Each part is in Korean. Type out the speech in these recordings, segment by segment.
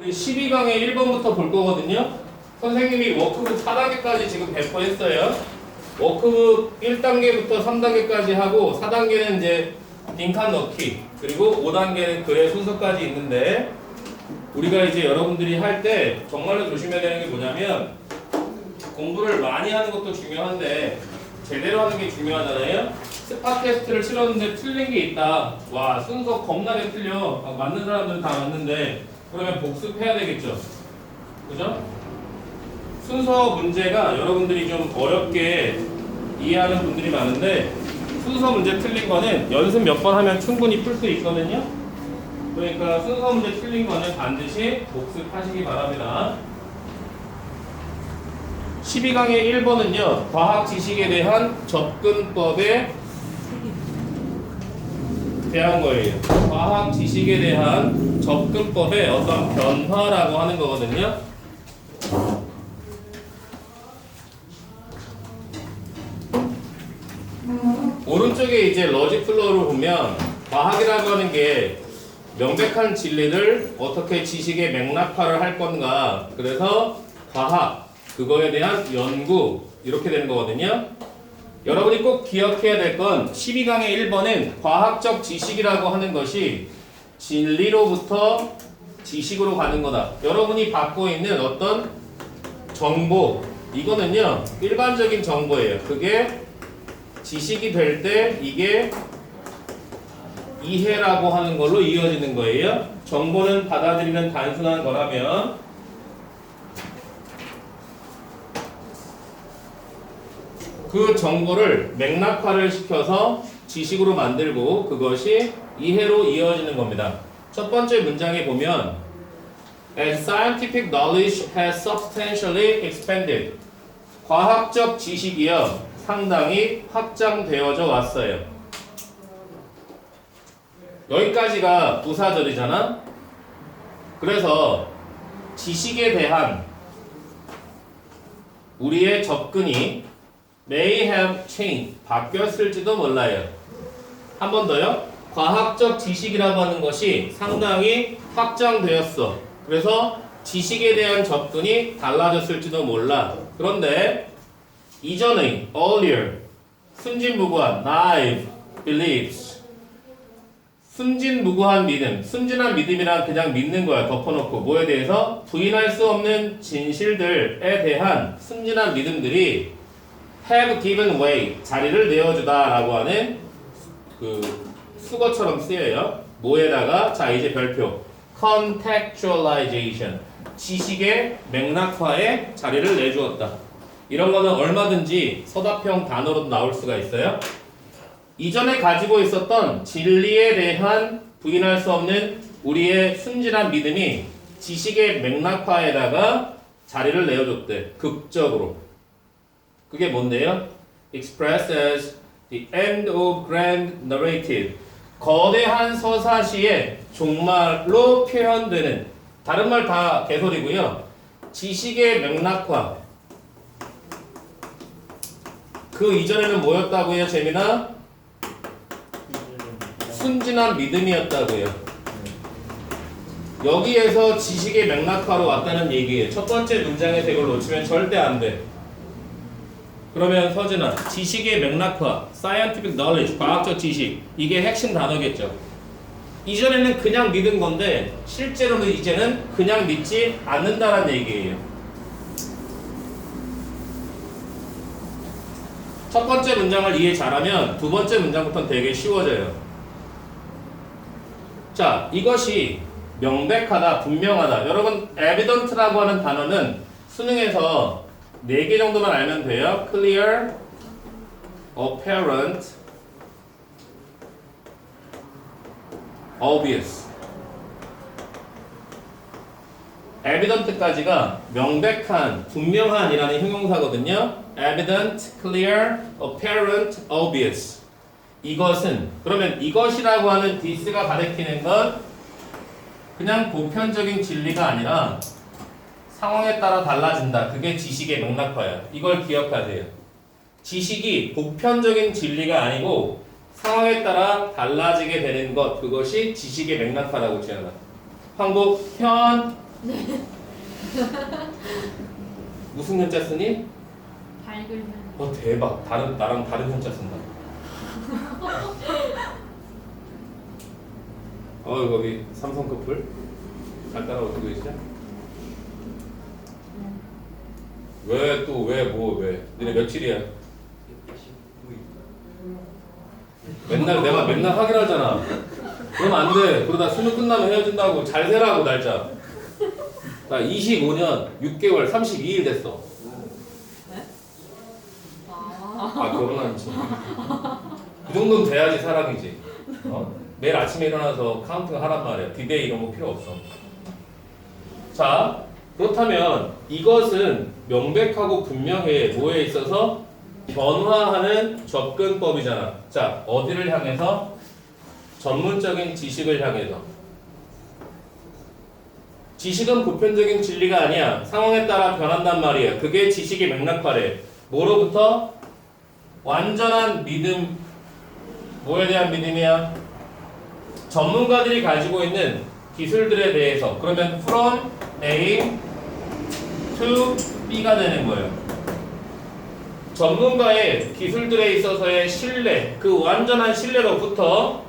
우리 12강의 1번부터 볼 거거든요. 선생님이 워크북 4단계까지 지금 배포했어요. 워크북 1단계부터 3단계까지 하고 4단계는 이제 빈칸 넣기 그리고 5단계는 글의 순서까지 있는데 우리가 이제 여러분들이 할 때 정말로 조심해야 되는 게 뭐냐면 공부를 많이 하는 것도 중요한데 제대로 하는 게 중요하잖아요. 스팟 테스트를 치렀는데 틀린 게 있다. 와 순서 겁나게 틀려. 맞는 사람들은 다 맞는데 그러면 복습해야 되겠죠. 그죠? 순서 문제가 여러분들이 좀 어렵게 이해하는 분들이 많은데 순서 문제 틀린 거는 연습 몇 번 하면 충분히 풀 수 있거든요. 그러니까 순서 문제 틀린 거는 반드시 복습하시기 바랍니다. 12강의 1번은요. 과학 지식에 대한 접근법에 대한 거예요. 과학 지식에 대한 접근법의 어떤 변화라고 하는 거거든요. 오른쪽에 이제 러직 플로우를 보면 과학이라고 하는 게 명백한 진리를 어떻게 지식의 맥락화를 할 건가. 그래서 과학, 그거에 대한 연구 이렇게 되는 거거든요. 여러분이 꼭 기억해야 될 건 12강의 1번은 과학적 지식이라고 하는 것이 진리로부터 지식으로 가는 거다. 여러분이 받고 있는 어떤 정보, 이거는요 일반적인 정보예요. 그게 지식이 될 때 이게 이해라고 하는 걸로 이어지는 거예요. 정보는 받아들이는 단순한 거라면 그 정보를 맥락화를 시켜서 지식으로 만들고 그것이 이해로 이어지는 겁니다. 첫 번째 문장에 보면 As scientific knowledge has substantially expanded. 과학적 지식이요 상당히 확장되어져 왔어요. 여기까지가 부사절이잖아. 그래서 지식에 대한 우리의 접근이 may have changed, 바뀌었을지도 몰라요. 한 번 더요. 과학적 지식이라고 하는 것이 상당히 확장되었어. 그래서 지식에 대한 접근이 달라졌을지도 몰라. 그런데 이전의 earlier, 순진무구한 naive beliefs, 순진무구한 믿음, 순진한 믿음이란 그냥 믿는 거야. 덮어놓고 뭐에 대해서 부인할 수 없는 진실들에 대한 순진한 믿음들이 have given way, 자리를 내어주다라고 하는 그 수거처럼 쓰여요. 뭐에다가 자 이제 별표 contextualization, 지식의 맥락화에 자리를 내주었다. 이런 거는 얼마든지 서답형 단어로도 나올 수가 있어요. 이전에 가지고 있었던 진리에 대한 부인할 수 없는 우리의 순진한 믿음이 지식의 맥락화에다가 자리를 내어줬대. 극적으로. 그게 뭔데요? Expressed as the end of grand narrative. 거대한 서사시의 종말로 표현되는, 다른 말 다 개소리고요. 지식의 맥락화. 그 이전에는 뭐였다고요, 재민아? 순진한 믿음이었다고요. 여기에서 지식의 맥락화로 왔다는 얘기예요. 첫 번째 문장에서 이걸 놓치면 절대 안 돼. 그러면 서진아, 지식의 맥락화, scientific knowledge, 과학적 지식, 이게 핵심 단어겠죠. 이전에는 그냥 믿은 건데 실제로는 이제는 그냥 믿지 않는다는 얘기예요. 첫 번째 문장을 이해 잘하면 두 번째 문장부터는 되게 쉬워져요. 자, 이것이 명백하다, 분명하다. 여러분, evident라고 하는 단어는 수능에서 4개 정도만 알면 돼요. clear, apparent, obvious. evident까지가 명백한, 분명한이라는 형용사거든요. evident, clear, apparent, obvious. 이것은, 그러면 이것이라고 하는 this가 가리키는 건 그냥 보편적인 진리가 아니라 상황에 따라 달라진다. 그게 지식의 맥락화야. 이걸 기억하세요. 지식이 보편적인 진리가 아니고 상황에 따라 달라지게 되는 것, 그것이 지식의 맥락화라고 지어라. 한국 현 무슨 현자 쓰니? 밝으면. 대박. 나랑 다른 현자 쓴다. 거기 삼성 커플 잘 따라오고 계시죠? 왜 또 왜 니네 며칠이야? 내가 맨날 하기로 하잖아. 그럼 안 돼. 그러다 수능 끝나면 헤어진다고. 잘 세라고 날짜. 나 25년 6개월 32일 됐어. 결혼한 지. 그 정도는 돼야지 사랑이지. 매일 아침에 일어나서 카운팅 하란 말이야. 디데이 이런 거 필요 없어. 자, 그렇다면 이것은 명백하고 분명해. 뭐에 있어서? 변화하는 접근법이잖아. 자, 어디를 향해서? 전문적인 지식을 향해서. 지식은 보편적인 진리가 아니야. 상황에 따라 변한단 말이야. 그게 지식의 맥락화래. 뭐로부터? 완전한 믿음. 뭐에 대한 믿음이야? 전문가들이 가지고 있는 기술들에 대해서. 그러면 from A to B가 되는 거예요. 전문가의 기술들에 있어서의 신뢰, 그 완전한 신뢰로부터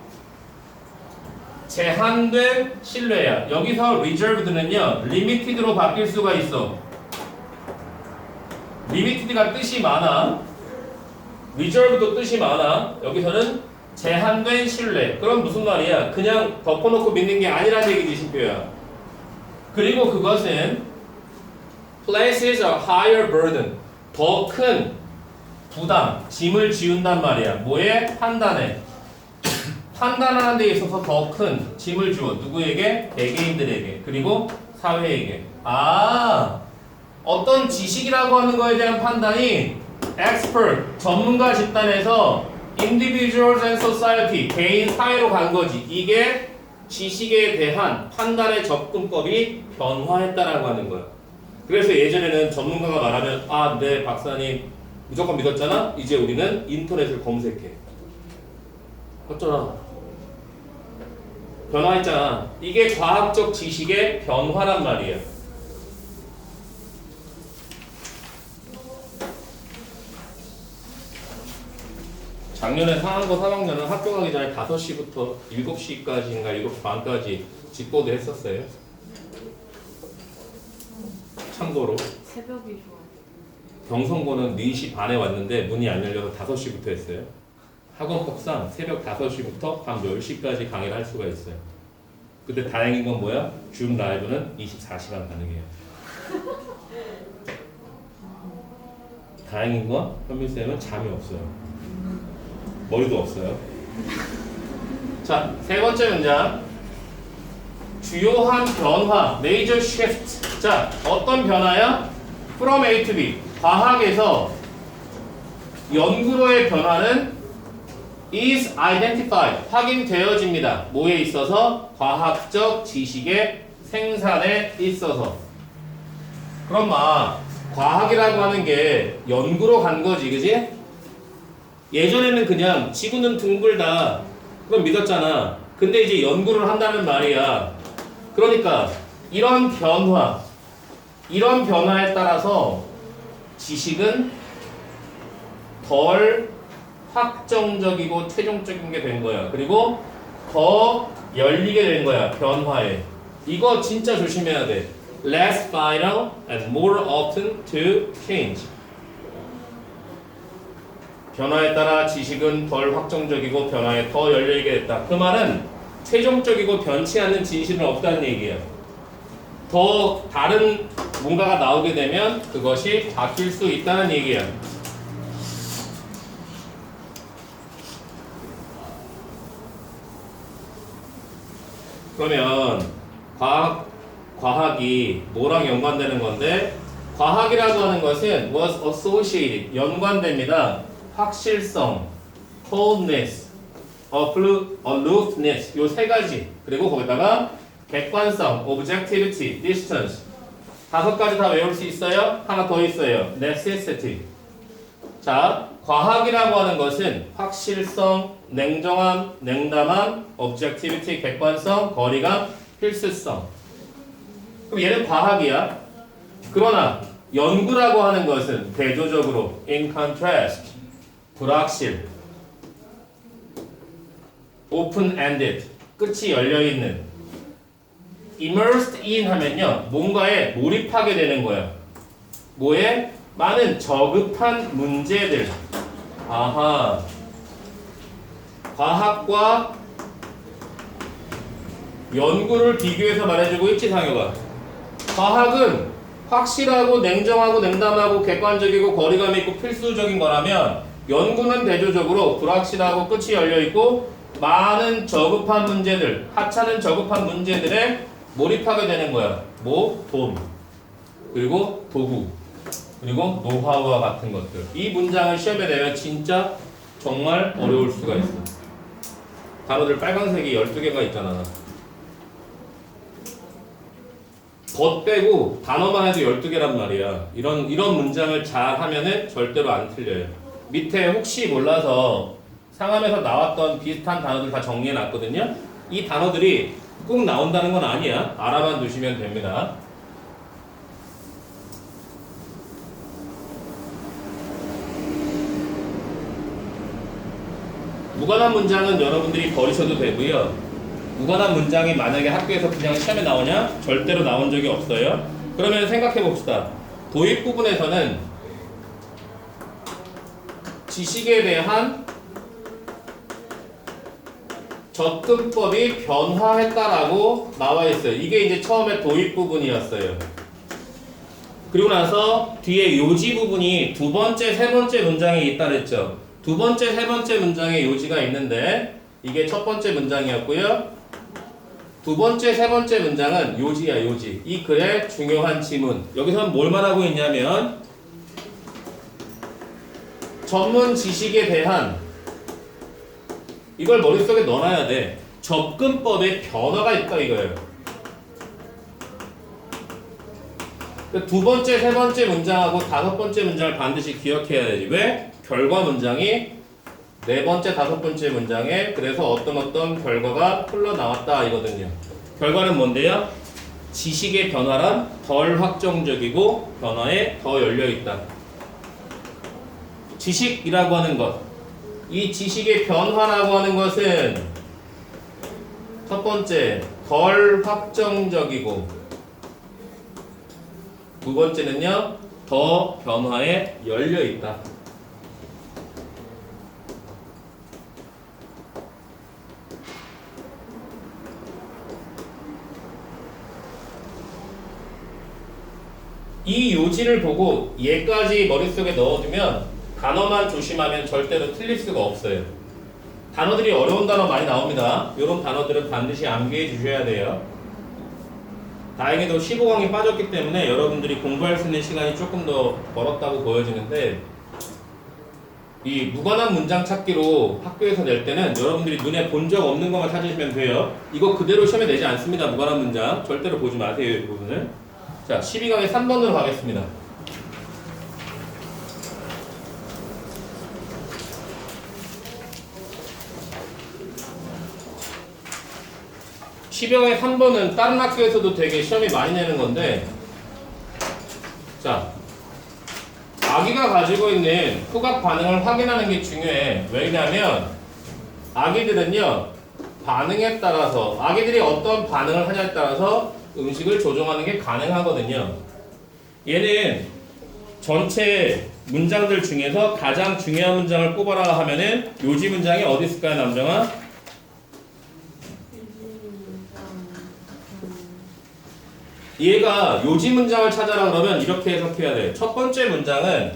제한된 신뢰야. 여기서 reserved는요, limited로 바뀔 수가 있어. limited가 뜻이 많아. reserved도 뜻이 많아. 여기서는 제한된 신뢰. 그럼 무슨 말이야? 그냥 덮어놓고 믿는 게 아니란 얘기지, 신표야. 그리고 그것은 places a higher burden. 더 큰 부담, 짐을 지운단 말이야. 뭐에? 판단에. 판단하는 데 있어서 더 큰 짐을 주어. 누구에게? 개개인들에게. 그리고 사회에게. 어떤 지식이라고 하는 거에 대한 판단이 expert, 전문가 집단에서 individuals and society, 개인 사회로 간 거지. 이게 지식에 대한 판단의 접근법이 변화했다라고 하는 거야. 그래서 예전에는 전문가가 말하면 네 박사님 무조건 믿었잖아. 이제 우리는 인터넷을 검색해. 어쩌나 변화했잖아. 이게 과학적 지식의 변화란 말이야. 작년에 상한고 3학년은 학교 가기 전에 5시부터 7시까지인가 7시 반까지 집보도 했었어요. 참고로 새벽이 좋아. 경성고는 4시 반에 왔는데 문이 안 열려서 5시부터 했어요. 학원법상 새벽 5시부터 밤 10시까지 강의를 할 수가 있어요. 근데 다행인 건 뭐야? 줌 라이브는 24시간 가능해요. 다행인 건 현민쌤은 잠이 없어요. 머리도 없어요. 자, 세 번째 문장. 주요한 변화, major shift. 자, 어떤 변화야? From A to B. 과학에서 연구로의 변화는 is identified. 확인되어집니다. 뭐에 있어서? 과학적 지식의 생산에 있어서. 그럼 과학이라고 하는 게 연구로 간 거지, 그지? 예전에는 그냥 지구는 둥글다. 그건 믿었잖아. 근데 이제 연구를 한다는 말이야. 그러니까 이런 변화에 따라서 지식은 덜 확정적이고 최종적인 게 된 거야. 그리고 더 열리게 된 거야. 변화에. 이거 진짜 조심해야 돼. Less final and more open to change. 변화에 따라 지식은 덜 확정적이고 변화에 더 열리게 됐다. 그 말은 최종적이고 변치 않는 진실은 없다는 얘기예요. 더 다른 뭔가가 나오게 되면 그것이 바뀔 수 있다는 얘기야. 그러면 과학이 뭐랑 연관되는 건데, 과학이라고 하는 것은 was associated, 연관됩니다. 확실성, coldness, aloofness, 요 세 가지. 그리고 거기다가 객관성, objectivity, distance. 5가지 다 외울 수 있어요? 하나 더 있어요. necessity. 자, 과학이라고 하는 것은 확실성, 냉정함, 냉담함, objectivity, 객관성, 거리감, 필수성. 그럼 얘는 과학이야. 그러나 연구라고 하는 것은 대조적으로 in contrast, 불확실, open-ended, 끝이 열려있는, immersed in 하면요 뭔가에 몰입하게 되는 거야. 뭐에? 많은 저급한 문제들. 아하. 과학과 연구를 비교해서 말해주고 있지, 상혁아. 과학은 확실하고 냉정하고 냉담하고 객관적이고 거리감 있고 필수적인 거라면, 연구는 대조적으로 불확실하고 끝이 열려있고 많은 저급한 문제들, 하찮은 저급한 문제들에 몰입하게 되는 거야. 뭐? 돈, 그리고 도구, 그리고 노하우와 같은 것들. 이 문장을 시험에 내면 진짜 정말 어려울 수가 있어. 단어들 빨간색이 12개가 있잖아. 덧 빼고 단어만 해도 12개란 말이야. 이런 문장을 잘 하면은 절대로 안 틀려요. 밑에 혹시 몰라서 상암에서 나왔던 비슷한 단어들 다 정리해 놨거든요. 이 단어들이 꼭 나온다는 건 아니야. 알아만 두시면 됩니다. 무관한 문장은 여러분들이 버리셔도 되고요. 무관한 문장이 만약에 학교에서 그냥 시험에 나오냐? 절대로 나온 적이 없어요. 그러면 생각해 봅시다. 도입 부분에서는 지식에 대한 접근법이 변화했다라고 나와 있어요. 이게 이제 처음에 도입 부분이었어요. 그리고 나서 뒤에 요지 부분이 두 번째, 세 번째 문장에 있다 그랬죠. 두 번째, 세 번째 문장에 요지가 있는데 이게 첫 번째 문장이었고요. 두 번째, 세 번째 문장은 요지야, 요지. 이 글의 중요한 지문. 여기서는 뭘 말하고 있냐면 전문 지식에 대한, 이걸 머릿속에 넣어놔야 돼. 접근법에 변화가 있다 이거예요. 두 번째, 세 번째 문장하고 다섯 번째 문장을 반드시 기억해야 되지. 왜? 결과 문장이 네 번째, 다섯 번째 문장에 그래서 어떤 결과가 흘러나왔다 이거든요. 결과는 뭔데요? 지식의 변화란 덜 확정적이고 변화에 더 열려있다. 지식이라고 하는 것, 이 지식의 변화라고 하는 것은 첫 번째, 덜 확정적이고 두 번째는요, 더 변화에 열려있다. 이 요지를 보고 얘까지 머릿속에 넣어두면 단어만 조심하면 절대로 틀릴 수가 없어요. 단어들이 어려운 단어 많이 나옵니다. 이런 단어들은 반드시 암기해 주셔야 돼요. 다행히도 15강이 빠졌기 때문에 여러분들이 공부할 수 있는 시간이 조금 더 벌었다고 보여지는데, 이 무관한 문장 찾기로 학교에서 낼 때는 여러분들이 눈에 본 적 없는 것만 찾으시면 돼요. 이거 그대로 시험에 내지 않습니다. 무관한 문장 절대로 보지 마세요. 이 부분을. 자, 12강의 3번으로 가겠습니다. 시병의 3번은 다른 학교에서도 되게 시험이 많이 내는 건데, 자, 아기가 가지고 있는 후각 반응을 확인하는 게 중요해. 왜냐면 아기들은요, 반응에 따라서, 아기들이 어떤 반응을 하냐에 따라서 음식을 조종하는 게 가능하거든요. 얘는 전체 문장들 중에서 가장 중요한 문장을 꼽아라 하면은 요지 문장이 어디 있을까요, 남정아? 얘가 요지 문장을 찾아라 그러면 이렇게 해석해야 돼. 첫 번째 문장은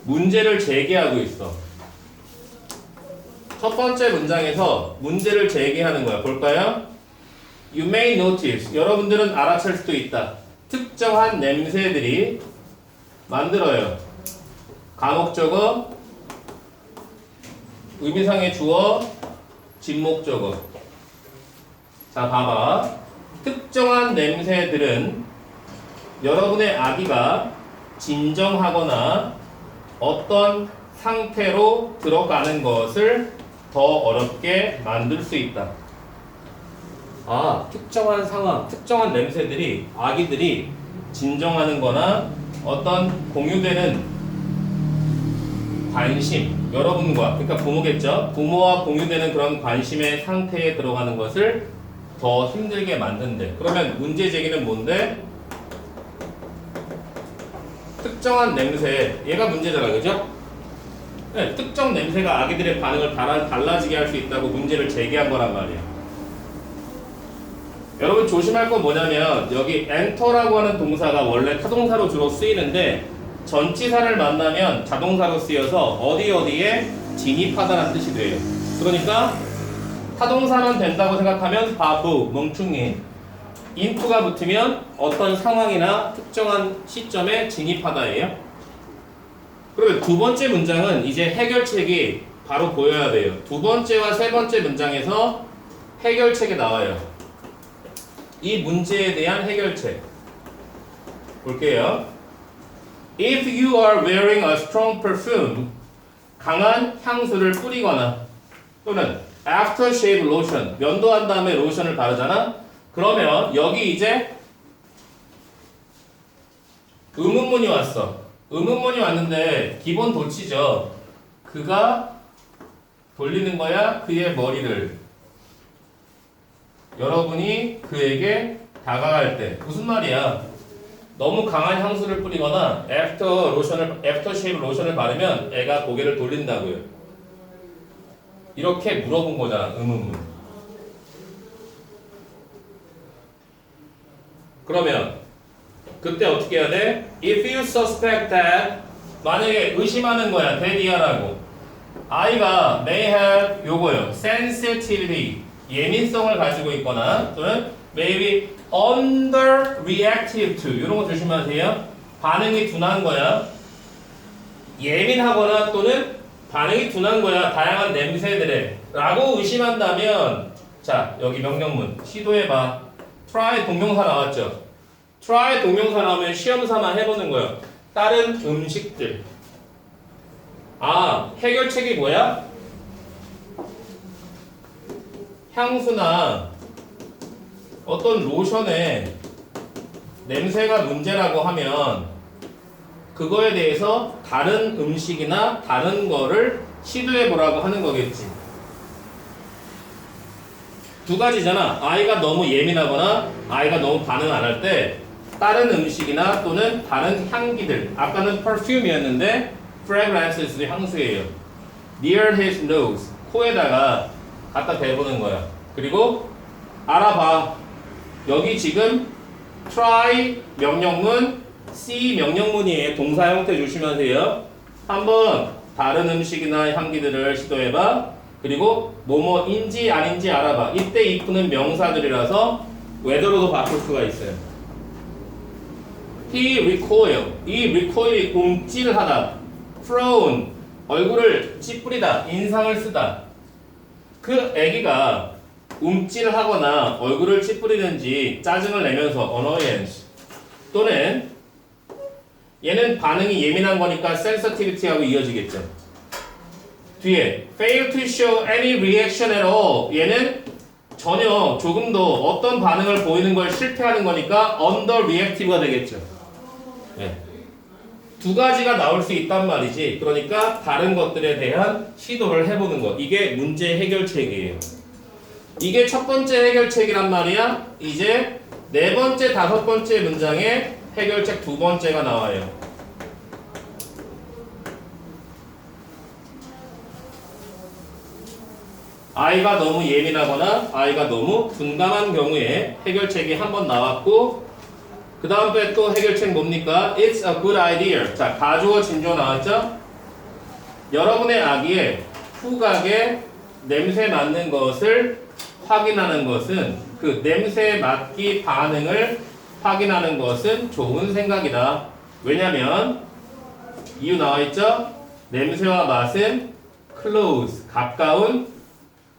문제를 제기하고 있어. 첫 번째 문장에서 문제를 제기하는 거야. 볼까요? You may notice. 여러분들은 알아챌 수도 있다. 특정한 냄새들이 만들어요. 가목적어, 의미상의 주어, 진목적어. 자, 봐봐. 특정한 냄새들은 여러분의 아기가 진정하거나 어떤 상태로 들어가는 것을 더 어렵게 만들 수 있다. 특정한 상황, 특정한 냄새들이 아기들이 진정하는 거나 어떤 공유되는 관심, 여러분과, 그러니까 부모겠죠? 부모와 공유되는 그런 관심의 상태에 들어가는 것을 더 힘들게 만든대. 그러면 문제 제기는 뭔데? 특정한 냄새, 얘가 문제잖아, 그죠? 네, 특정 냄새가 아기들의 반응을 달라지게 할 수 있다고 문제를 제기한 거란 말이에요. 여러분 조심할 건 뭐냐면 여기 enter라고 하는 동사가 원래 타동사로 주로 쓰이는데 전치사를 만나면 자동사로 쓰여서 어디에 진입하다라는 뜻이 돼요. 그러니까 타동사만 된다고 생각하면 바보, 멍충이. into가 붙으면 어떤 상황이나 특정한 시점에 진입하다예요. 그리고 두 번째 문장은 이제 해결책이 바로 보여야 돼요. 두 번째와 세 번째 문장에서 해결책이 나와요. 이 문제에 대한 해결책 볼게요. If you are wearing a strong perfume, 강한 향수를 뿌리거나 또는 aftershave lotion, 면도한 다음에 로션을 바르잖아. 그러면 여기 이제 의문문이 왔어. 의문문이 왔는데 기본 도치죠. 그가 돌리는 거야 그의 머리를. 여러분이 그에게 다가갈 때 무슨 말이야? 너무 강한 향수를 뿌리거나 애프터쉐이브 로션을 바르면 애가 고개를 돌린다고요. 이렇게 물어본 거잖아, 의문문. 그러면 그때 어떻게 해야 돼? If you suspect that, 만약에 의심하는 거야, that이야라고. 아이가 may have 요거요, sensitivity, 예민성을 가지고 있거나 또는 maybe underreactive to 이런 거 조심하세요. 반응이 둔한 거야. 예민하거나 또는 반응이 둔한 거야. 다양한 냄새들에 라고 의심한다면 자 여기 명령문 시도해봐. try 동명사 나왔죠. try 동명사 나오면 시험 삼아 해보는 거야. 다른 음식들. 해결책이 뭐야? 향수나 어떤 로션에 냄새가 문제라고 하면 그거에 대해서 다른 음식이나 다른 거를 시도해 보라고 하는 거겠지. 두 가지잖아. 아이가 너무 예민하거나 아이가 너무 반응 안 할 때 다른 음식이나 또는 다른 향기들. 아까는 perfume이었는데 fragrance도 향수예요. near his nose. 코에다가 갖다 대보는 거야. 그리고 알아봐. 여기 지금 try 명령문, see 명령문이에요. 동사 형태 조심하세요. 한번 다른 음식이나 향기들을 시도해봐. 그리고 뭐뭐인지 아닌지 알아봐. 이때 if는 명사들이라서 whether로도 바꿀 수가 있어요. He recoil. 이 recoil이 움찔하다. frown. 얼굴을 찌푸리다. 인상을 쓰다. 그 애기가 움찔하거나 얼굴을 찌푸리는지 짜증을 내면서 annoyance 또는 얘는 반응이 예민한 거니까 sensitivity하고 이어지겠죠. 뒤에 fail to show any reaction at all 얘는 전혀 조금도 어떤 반응을 보이는 걸 실패하는 거니까 underreactive가 되겠죠. 네. 두 가지가 나올 수 있단 말이지. 그러니까 다른 것들에 대한 시도를 해보는 거. 이게 문제 해결책이에요. 이게 첫 번째 해결책이란 말이야. 이제 네 번째, 다섯 번째 문장에 해결책 두 번째가 나와요. 아이가 너무 예민하거나 아이가 너무 둔감한 경우에 해결책이 한 번 나왔고 그 다음에 또 해결책 뭡니까? It's a good idea. 자, 가주어 진주어 나왔죠? 여러분의 아기의 후각에 냄새 맡는 것을 확인하는 것은 그 냄새 맡기 반응을 확인하는 것은 좋은 생각이다. 왜냐면 이유 나와있죠? 냄새와 맛은 close, 가까운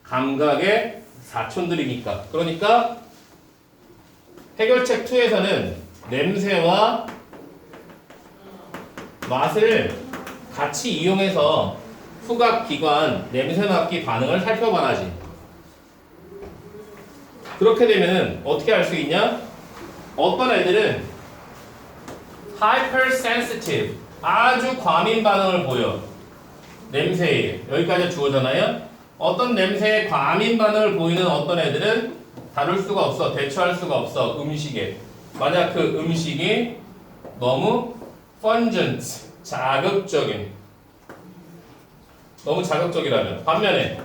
감각의 사촌들이니까. 그러니까 해결책 2에서는 냄새와 맛을 같이 이용해서 후각기관 냄새 맡기 반응을 살펴봐야지. 그렇게 되면은 어떻게 할 수 있냐? 어떤 애들은 hypersensitive, 아주 과민 반응을 보여. 냄새에. 여기까지 주어잖아요. 어떤 냄새에 과민 반응을 보이는 어떤 애들은 다룰 수가 없어. 대처할 수가 없어. 음식에. 만약 그 음식이 너무 pungent, 자극적인. 너무 자극적이라면. 반면에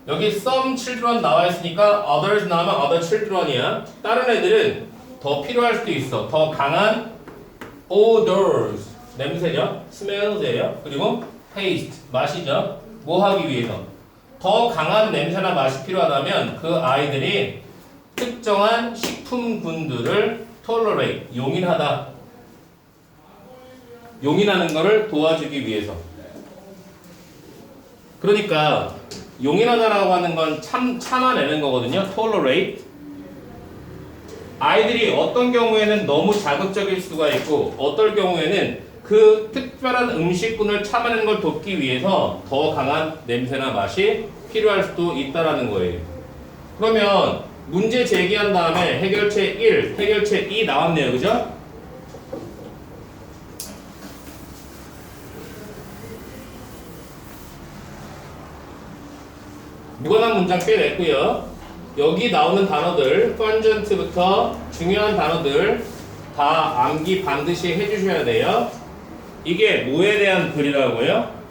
여기 some children 나와 있으니까 others 나오면 other children이야. 다른 애들은 더 필요할 수도 있어. 더 강한 odors, 냄새죠. smells예요. 그리고 taste, 맛이죠. 뭐 하기 위해서? 더 강한 냄새나 맛이 필요하다면 그 아이들이 특정한 식품군들을 tolerate, 용인하다. 용인하는 것을 도와주기 위해서. 그러니까 용인하다라고 하는 건 참아내는 거거든요. tolerate. 아이들이 어떤 경우에는 너무 자극적일 수가 있고 어떨 경우에는 그 특별한 음식군을 참아내는 걸 돕기 위해서 더 강한 냄새나 맛이 필요할 수도 있다라는 거예요. 그러면 문제 제기한 다음에 해결책 1, 해결책 2 나왔네요. 그죠? 무관한 문장 빼냈고요. 여기 나오는 단어들, pungent부터 중요한 단어들 다 암기 반드시 해주셔야 돼요. 이게 뭐에 대한 글이라고요?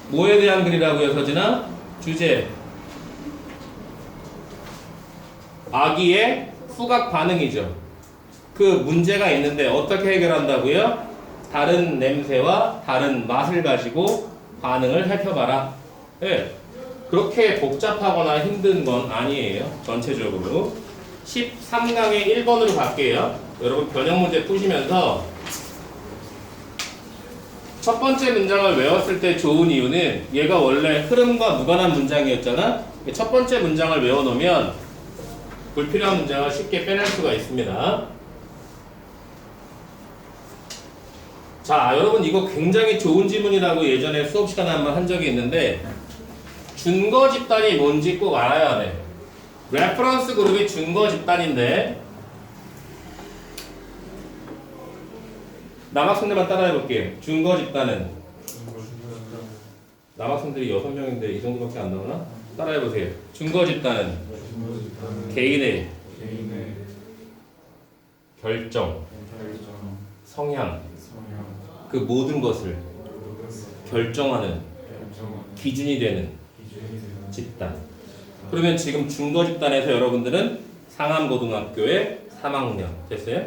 뭐에 대한 글이라고요, 서진아? 주제. 아기의 후각 반응이죠. 그 문제가 있는데 어떻게 해결한다고요? 다른 냄새와 다른 맛을 가지고 반응을 살펴봐라. 네. 그렇게 복잡하거나 힘든 건 아니에요. 전체적으로. 13강의 1번으로 갈게요. 여러분 변형 문제 푸시면서 첫 번째 문장을 외웠을 때 좋은 이유는 얘가 원래 흐름과 무관한 문장이었잖아. 첫 번째 문장을 외워놓으면 불필요한 문장을 쉽게 빼낼 수가 있습니다. 자, 여러분 이거 굉장히 좋은 질문이라고 예전에 수업 시간에 한번 한 적이 있는데 준거 집단이 뭔지 꼭 알아야 돼. 레퍼런스 그룹이 준거 집단인데 남학생들만 따라해 볼게요. 준거 집단은 남학생들이 6명인데 이 정도밖에 안 나오나? 따라해 보세요. 준거 집단은 개인의 결정, 성향, 그 모든 것을 결정하는 기준이 되는 집단. 그러면 지금 준거 집단에서 여러분들은 상암고등학교의 3학년 됐어요?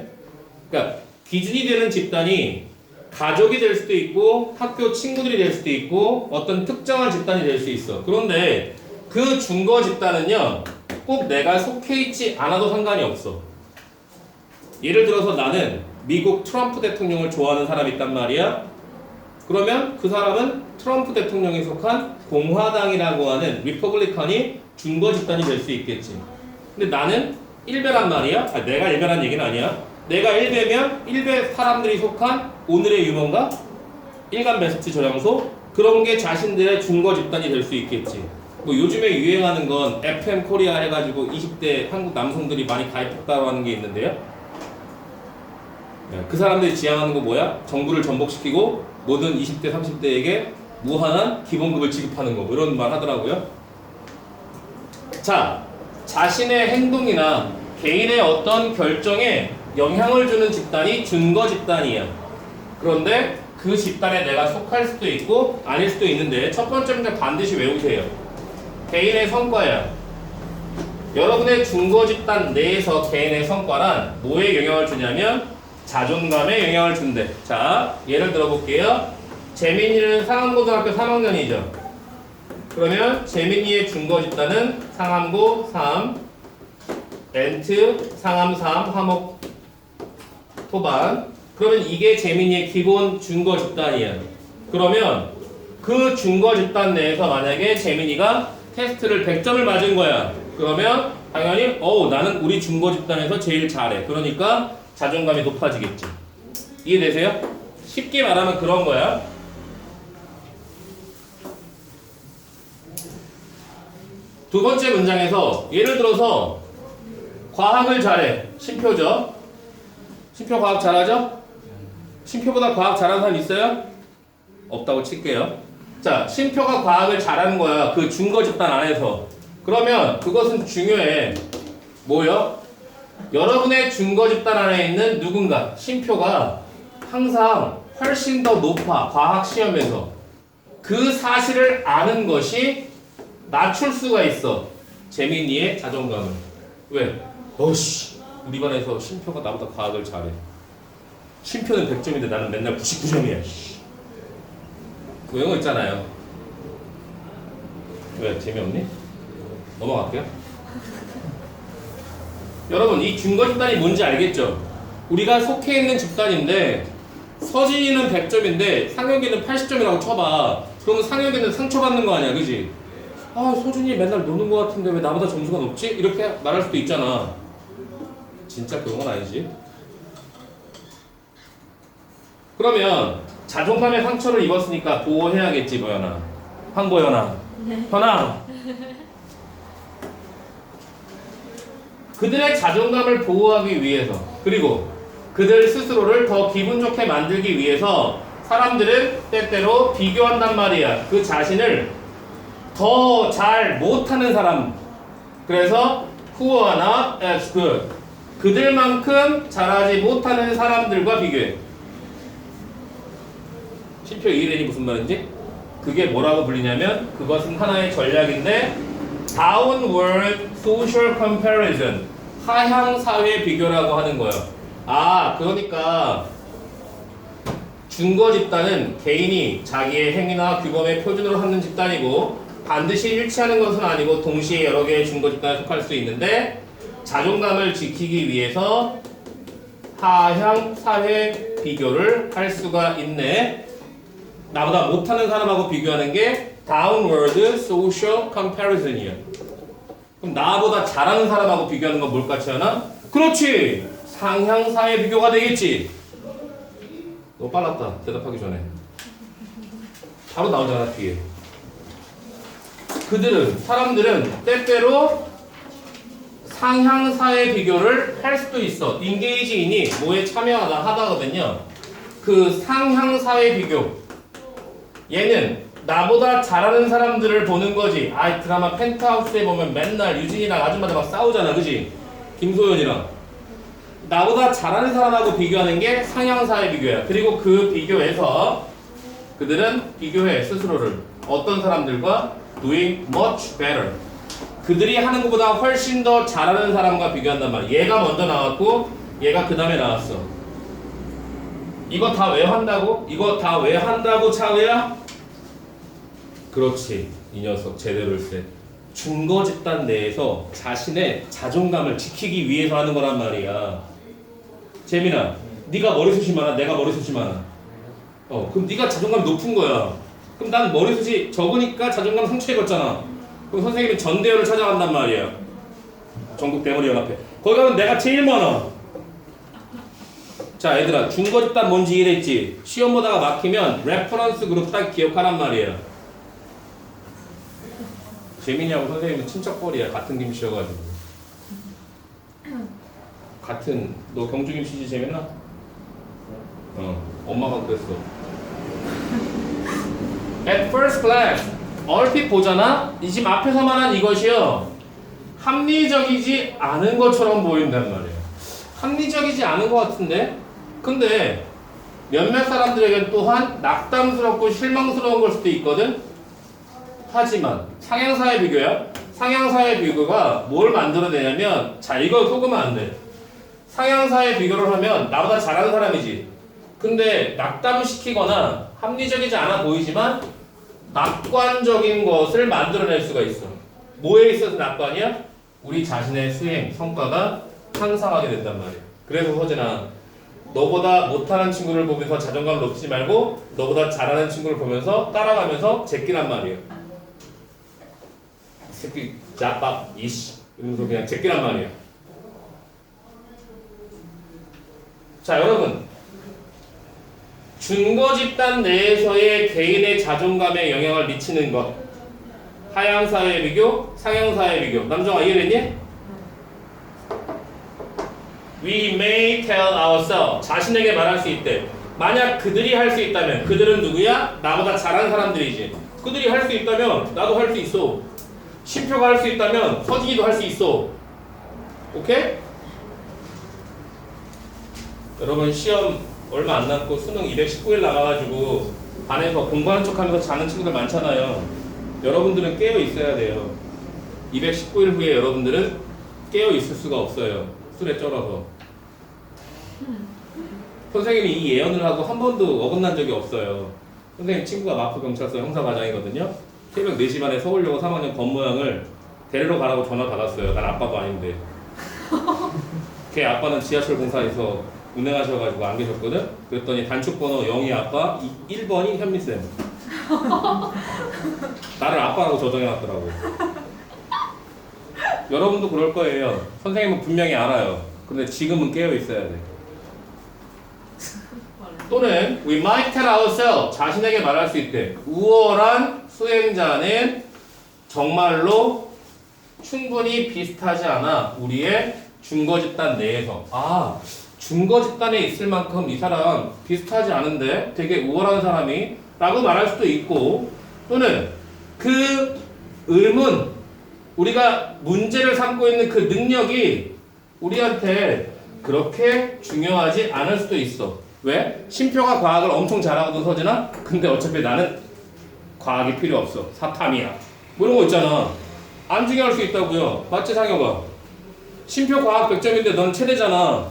그러니까 기준이 되는 집단이 가족이 될 수도 있고 학교 친구들이 될 수도 있고 어떤 특정한 집단이 될 수 있어. 그런데 그 준거 집단은요 꼭 내가 속해 있지 않아도 상관이 없어. 예를 들어서 나는 미국 트럼프 대통령을 좋아하는 사람이 있단 말이야. 그러면 그 사람은 트럼프 대통령에 속한 공화당이라고 하는 리퍼블리칸이 준거 집단이 될 수 있겠지. 근데 나는 일베란 말이야. 내가 일베란 얘기는 아니야. 내가 일베면 일베 사람들이 속한 오늘의 유머인가? 일간 베스트 저장소? 그런 게 자신들의 준거 집단이 될 수 있겠지. 뭐 요즘에 유행하는 건 FM 코리아 해가지고 20대 한국 남성들이 많이 가입했다고 하는 게 있는데요. 그 사람들이 지향하는 거 뭐야? 정부를 전복시키고 모든 20대 30대에게 무한한 기본급을 지급하는 거, 뭐 이런 말 하더라고요. 자, 자신의 행동이나 개인의 어떤 결정에 영향을 주는 집단이 준거 집단이야. 그런데 그 집단에 내가 속할 수도 있고 아닐 수도 있는데 첫 번째 문제 반드시 외우세요. 개인의 성과야. 여러분의 준거 집단 내에서 개인의 성과란 뭐에 영향을 주냐면 자존감에 영향을 준대. 자, 예를 들어볼게요. 재민이는 상암고등학교 3학년이죠. 그러면 재민이의 준거 집단은 상암고 3, 엔트 상암 3, 화목 토반. 그러면 이게 재민이의 기본 준거 집단이야. 그러면 그 준거 집단 내에서 만약에 재민이가 테스트를 100점을 맞은 거야. 그러면 당연히 나는 우리 준거 집단에서 제일 잘해. 그러니까 자존감이 높아지겠지. 이해되세요? 쉽게 말하면 그런 거야. 두 번째 문장에서 예를 들어서 과학을 잘해. 심표죠. 심표 과학 잘하죠? 심표보다 과학 잘하는 사람 있어요? 없다고 칠게요. 자, 심표가 과학을 잘하는 거야. 그 준거 집단 안에서. 그러면 그것은 중요해. 뭐요? 여러분의 준거 집단 안에 있는 누군가, 심표가 항상 훨씬 더 높아. 과학 시험에서. 그 사실을 아는 것이 낮출 수가 있어. 재민이의 자존감을. 왜? 어씨, 우리 반에서 심표가 나보다 과학을 잘해. 심표는 100점인데 나는 맨날 99점이야. 뭐 이런 거 있잖아요. 왜? 재미없니? 넘어갈게요. 여러분, 이 준거 집단이 뭔지 알겠죠? 우리가 속해 있는 집단인데 서진이는 100점인데 상혁이는 80점이라고 쳐봐. 그러면 상혁이는 상처받는 거 아니야, 그지? 아, 서준이 맨날 노는 거 같은데 왜 나보다 점수가 높지? 이렇게 말할 수도 있잖아. 진짜 그런 건 아니지. 그러면 자존감의 상처를 입었으니까 보호해야겠지, 보현아. 황보현아. 네. 현아. 그들의 자존감을 보호하기 위해서, 그리고 그들 스스로를 더 기분 좋게 만들기 위해서 사람들은 때때로 비교한단 말이야. 그 자신을 더 잘 못하는 사람. 그래서 who are not as good. 그들만큼 잘하지 못하는 사람들과 비교해. 심표 이해되니 무슨 말인지? 그게 뭐라고 불리냐면 그것은 하나의 전략인데 downward social comparison. 하향 사회 비교라고 하는 거예요. 아, 그러니까 준거 집단은 개인이 자기의 행위나 규범의 표준으로 하는 집단이고 반드시 일치하는 것은 아니고 동시에 여러 개의 준거 집단에 속할 수 있는데 자존감을 지키기 위해서 하향 사회 비교를 할 수가 있네. 나보다 못하는 사람하고 비교하는 게 downward social comparison이야. 그럼 나보다 잘하는 사람하고 비교하는 건 뭘까, 채연아? 그렇지! 상향 사회 비교가 되겠지. 너무 빨랐다. 대답하기 전에. 바로 나오잖아, 뒤에. 사람들은 때때로 상향 사회 비교를 할 수도 있어. 인게이지인이 뭐에 하다거든요. 그 상향 사회 비교. 얘는 나보다 잘하는 사람들을 보는 거지. 아, 드라마 펜트하우스에 보면 맨날 유진이랑 아줌마들 막 싸우잖아, 그지? 김소연이랑. 나보다 잘하는 사람하고 비교하는 게 상향사회 비교야. 그리고 그 비교에서 그들은 비교해, 스스로를. 어떤 사람들과? doing much better. 그들이 하는 것보다 훨씬 더 잘하는 사람과 비교한단 말이야. 얘가 먼저 나왔고 얘가 그 다음에 나왔어. 이거 다 왜 한다고? 이거 다 왜 한다고, 차우야? 그렇지, 이 녀석 제대로 세. 준거 집단 내에서 자신의 자존감을 지키기 위해서 하는 거란 말이야. 재민아, 네가 머리숱이 많아, 내가 머리숱이 많아. 그럼 네가 자존감이 높은 거야. 그럼 난 머리숱이 적으니까 자존감 상처 입었잖아. 그럼 선생님이 전대회를 찾아간단 말이야. 전국 대머리 연합회. 거기 가면 내가 제일 많아. 자, 얘들아, 준거 집단 뭔지 이해됐지? 시험 보다가 막히면 레퍼런스 그룹 딱 기억하란 말이야. 재민이하고 선생님은 친척벌이야. 같은 김씨여가지고. 너 경주 김씨지, 재민아? 엄마가 그랬어. At first glance, 얼핏 보잖아? 이 집 앞에서 말한 이것이요, 합리적이지 않은 것처럼 보인단 말이야. 합리적이지 않은 것 같은데? 근데 몇몇 사람들에겐 또한 낙담스럽고 실망스러운 걸 수도 있거든? 하지만 상향사회 비교야? 상향사회 비교가 뭘 만들어내냐면, 자, 이걸 속으면 안 돼. 상향사회 비교를 하면 나보다 잘하는 사람이지. 근데 낙담시키거나 합리적이지 않아 보이지만 낙관적인 것을 만들어낼 수가 있어. 뭐에 있어서 낙관이야? 우리 자신의 수행, 성과가 향상하게 된단 말이야. 그래서 서진아, 너보다 못하는 친구를 보면서 자존감을 높이지 말고 너보다 잘하는 친구를 보면서 따라가면서 제끼란 말이야. 새끼 짜밥 이씨 이러면서 그냥 제끼란 말이야. 자, 여러분, 준거 집단 내에서의 개인의 자존감에 영향을 미치는 것, 하향 사회 비교, 상향 사회 비교. 남정아 이해됐니? We may tell ourselves. 자신에게 말할 수 있대. 만약 그들이 할 수 있다면 그들은 누구야? 나보다 잘하는 사람들이지. 그들이 할 수 있다면 나도 할 수 있어. 심표가 할 수 있다면 서진이도 할 수 있어. 오케이? 여러분 시험 얼마 안 남고 수능 219일 남아가지고 반에서 공부하는 척하면서 자는 친구들 많잖아요. 여러분들은 깨어 있어야 돼요. 219일 후에 여러분들은 깨어 있을 수가 없어요. 술에 쩔어서. 선생님이 이 예언을 하고 한 번도 어긋난 적이 없어요. 선생님 친구가 마포경찰서 형사과장이거든요. 새벽 4시 반에 서울여고 3학년 겉모양을 데리러 가라고 전화 받았어요. 난 아빠도 아닌데. 걔 아빠는 지하철 공사에서 운행하셔가지고 안 계셨거든? 그랬더니 단축번호 0이 아빠, 1번이 현미쌤. 나를 아빠라고 저장해놨더라고. 여러분도 그럴 거예요. 선생님은 분명히 알아요. 근데 지금은 깨어 있어야 돼. 또는 we might tell ourselves. 자신에게 말할 수 있대. 우월한 수행자는 정말로 충분히 비슷하지 않아. 우리의 중거 집단 내에서. 아, 중거 집단에 있을 만큼 이 사람 비슷하지 않은데 되게 우월한 사람이 라고 말할 수도 있고, 또는 그 의문, 우리가 문제를 삼고 있는 그 능력이 우리한테 그렇게 중요하지 않을 수도 있어. 왜? 심표가 과학을 엄청 잘하거든 서진아? 근데 어차피 나는 과학이 필요 없어. 사탐이야. 뭐 이런 거 있잖아. 안 중요할 수 있다고요. 맞지 상혁아? 심표 과학 100점인데 넌 최대잖아.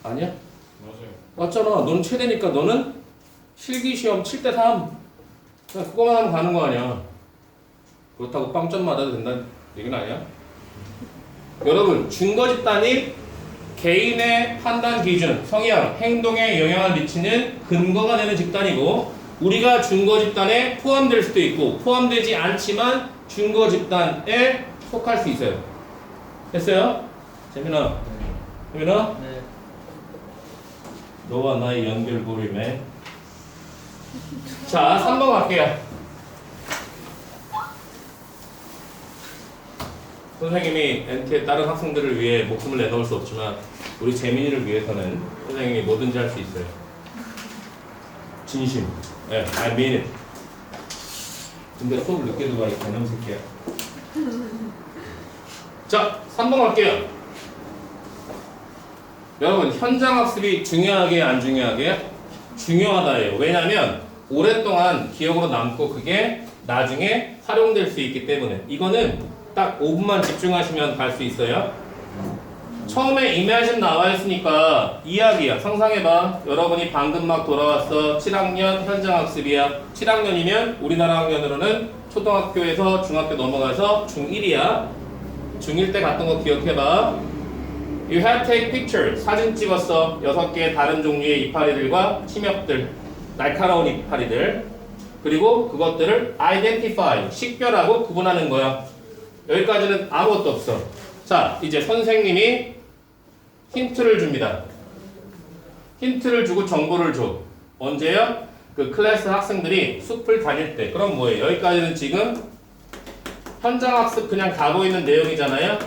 아니야? 맞아요. 맞잖아. 넌 최대니까 너는 실기시험 7대3. 그냥 그거만 하면 가는 거 아니야. 그렇다고 빵점 맞아도 된다는 얘기는 아니야. 여러분, 중거 집단이 개인의 판단 기준, 성향, 행동에 영향을 미치는 근거가 되는 집단이고, 우리가 중거 집단에 포함될 수도 있고 포함되지 않지만 중거 집단에 속할 수 있어요. 됐어요? 재민아, 재민아, 네. 너와 나의 연결고리매. 자, 3번 갈게요. 선생님이 NT의 다른 학생들을 위해 목숨을 내놓을 수 없지만 우리 재민이를 위해서는 선생님이 뭐든지 할 수 있어요. 진심. 예, I mean it. 근데 수업 늦게 들어가 이 개념 새끼야. 자, 3번 갈게요. 여러분, 현장 학습이 중요하게 안 중요하게? 중요하다예요. 왜냐면 오랫동안 기억으로 남고 그게 나중에 활용될 수 있기 때문에. 이거는 딱 5분만 집중하시면 갈 수 있어요. 처음에 imagine 나와 있으니까 이야기야. 상상해봐. 여러분이 방금 막 돌아왔어. 7학년 현장학습이야. 7학년이면 우리나라 학년으로는 초등학교에서 중학교 넘어가서 중1이야. 중1 때 갔던 거 기억해봐. You have take picture. 사진 찍었어. 6개의 다른 종류의 이파리들과 침엽들. 날카로운 이파리들. 그리고 그것들을 identify. 식별하고 구분하는 거야. 여기까지는 아무것도 없어. 자, 이제 선생님이 힌트를 줍니다. 힌트를 주고 정보를 줘. 언제요? 그 클래스 학생들이 숲을 다닐 때. 그럼 뭐예요? 여기까지는 지금 현장 학습 그냥 가고 있는 내용이잖아요.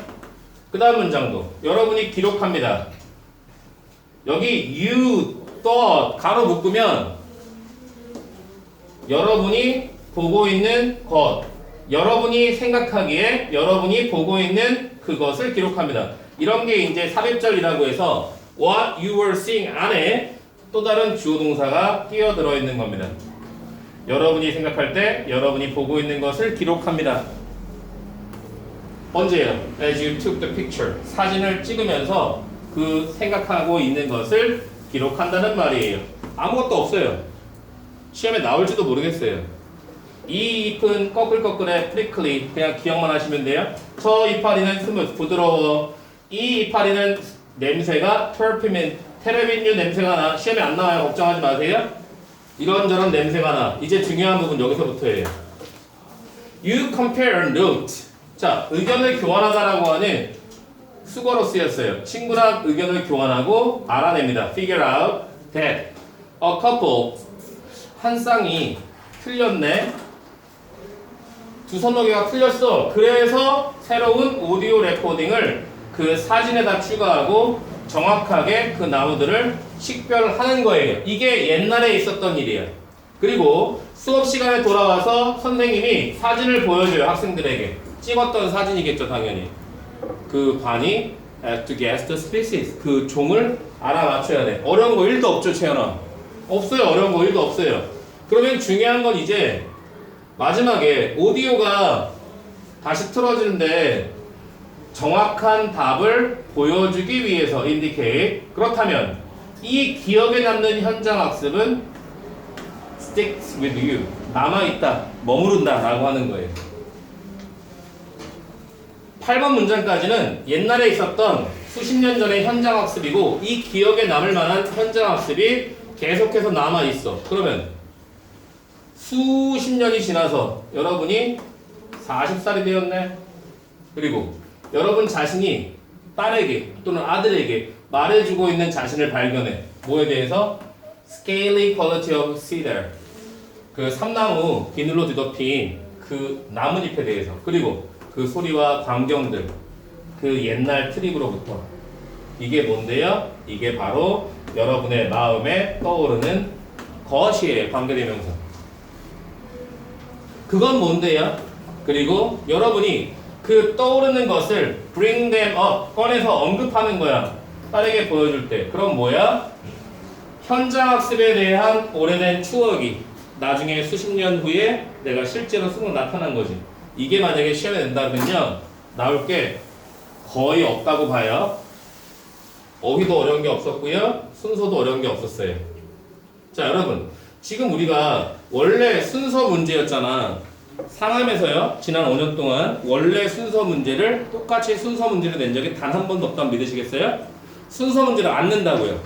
그 다음 문장도 여러분이 기록합니다. 여기 you thought 가로 묶으면 여러분이 보고 있는 것, 여러분이 생각하기에 여러분이 보고 있는 그것을 기록합니다. 이런 게 이제 삽입절이라고 해서 what you were seeing 안에 또 다른 주어 동사가 끼어들어 있는 겁니다. 여러분이 생각할 때 여러분이 보고 있는 것을 기록합니다. 언제요? As you took the picture. 사진을 찍으면서 그 생각하고 있는 것을 기록한다는 말이에요. 아무것도 없어요. 시험에 나올지도 모르겠어요. 이 잎은 꺼끌꺼끌해 prickly. 그냥 기억만 하시면 돼요. 저 이파리는 스무스 부드러워. 이 이파리는 냄새가 terpene 테레빈류 냄새가 나. 시험에 안 나와요. 걱정하지 마세요. 이런저런 냄새가 나. 이제 중요한 부분 여기서부터예요. You compare note. 자, 의견을 교환하다라고 하는 수거로 쓰였어요. 친구랑 의견을 교환하고 알아냅니다. Figure out that a couple 한 쌍이 틀렸네. 두서너 개가 틀렸어. 그래서 새로운 오디오 레코딩을 그 사진에다 추가하고 정확하게 그 나무들을 식별하는 거예요. 이게 옛날에 있었던 일이에요. 그리고 수업 시간에 돌아와서 선생님이 사진을 보여줘요. 학생들에게. 찍었던 사진이겠죠, 당연히. 그 관이 has to guess the species. 그 종을 알아맞혀야 돼. 어려운 거 1도 없죠, 채연아? 없어요. 어려운 거 1도 없어요. 그러면 중요한 건 이제 마지막에 오디오가 다시 틀어지는데 정확한 답을 보여주기 위해서 indicate. 그렇다면 이 기억에 남는 현장 학습은 sticks with you. 남아있다, 머무른다 라고 하는 거예요. 8번 문장까지는 옛날에 있었던 수십 년 전의 현장 학습이고 이 기억에 남을 만한 현장 학습이 계속해서 남아있어. 그러면 수십 년이 지나서 여러분이 40살이 되었네. 그리고 여러분 자신이 딸에게 또는 아들에게 말해주고 있는 자신을 발견해. 뭐에 대해서? Scaly quality of cedar. 그 삼나무 비늘로 뒤덮인 그 나뭇잎에 대해서. 그리고 그 소리와 광경들. 그 옛날 트립으로부터. 이게 뭔데요? 이게 바로 여러분의 마음에 떠오르는 것이에요. 관계대명사. 그건 뭔데요? 그리고 여러분이 그 떠오르는 것을 bring them up, 꺼내서 언급하는 거야. 딸에게 보여줄 때. 그럼 뭐야? 현장 학습에 대한 오래된 추억이 나중에 수십 년 후에 내가 실제로 쓰고 나타난 거지. 이게 만약에 시험에 낸다면요, 나올 게 거의 없다고 봐요. 어휘도 어려운 게 없었고요, 순서도 어려운 게 없었어요. 자, 여러분, 지금 우리가 원래 순서 문제였잖아. 상암에서요, 지난 5년 동안 원래 순서 문제를 똑같이 순서 문제를 낸 적이 단 한 번도 없다면 믿으시겠어요? 순서 문제를 안 낸다고요.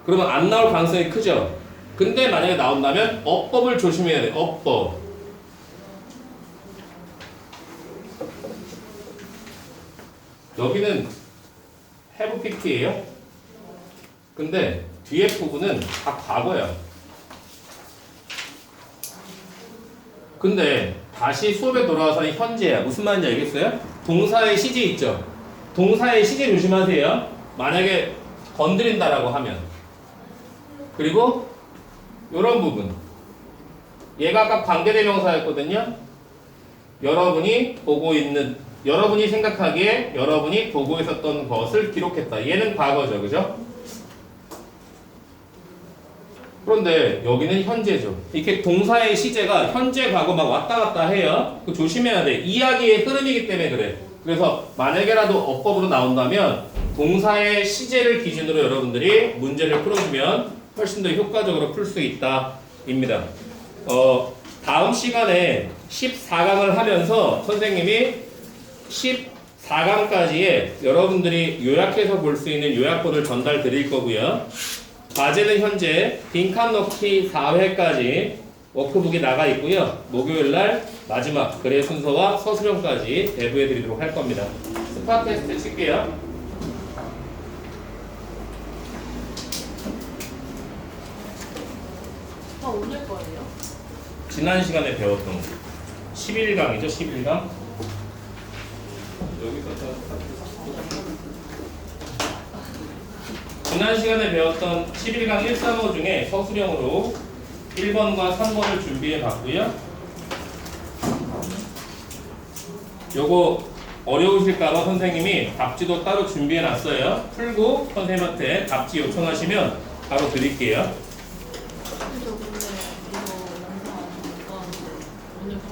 그러면 안 나올 가능성이 크죠? 근데 만약에 나온다면 어법을 조심해야 돼. 어법. 여기는 have PP예요. 근데 뒤에 부분은 다 과거야. 근데 다시 수업에 돌아와서 현재야. 무슨 말인지 알겠어요? 동사의 시제 있죠? 동사의 시제 조심하세요. 만약에 건드린다라고 하면. 그리고 이런 부분. 얘가 아까 관계대명사였거든요. 여러분이 보고 있는, 여러분이 생각하기에 여러분이 보고 있었던 것을 기록했다. 얘는 과거죠. 그죠? 그런데 여기는 현재죠. 이렇게 동사의 시제가 현재, 과거 막 왔다 갔다 해요. 그거 조심해야 돼. 이야기의 흐름이기 때문에 그래. 그래서 만약에라도 어법으로 나온다면 동사의 시제를 기준으로 여러분들이 문제를 풀어주면 훨씬 더 효과적으로 풀 수 있다 입니다. 다음 시간에 14강을 하면서 선생님이 14강까지의 여러분들이 요약해서 볼 수 있는 요약본을 전달 드릴 거고요. 과제는 현재 빈칸 넣기 4회까지 워크북이 나가 있고요. 목요일날 마지막 글의 순서와 서술형까지 배부해 드리도록 할 겁니다. 스파 테스트 칠게요. 오늘 거예요? 지난 시간에 배웠던 11강이죠. 11강. 지난 시간에 배웠던 11강 135 중에 서술형으로 1번과 3번을 준비해 봤고요. 요거 어려우실까봐 선생님이 답지도 따로 준비해 놨어요. 풀고 선생님한테 답지 요청하시면 바로 드릴게요.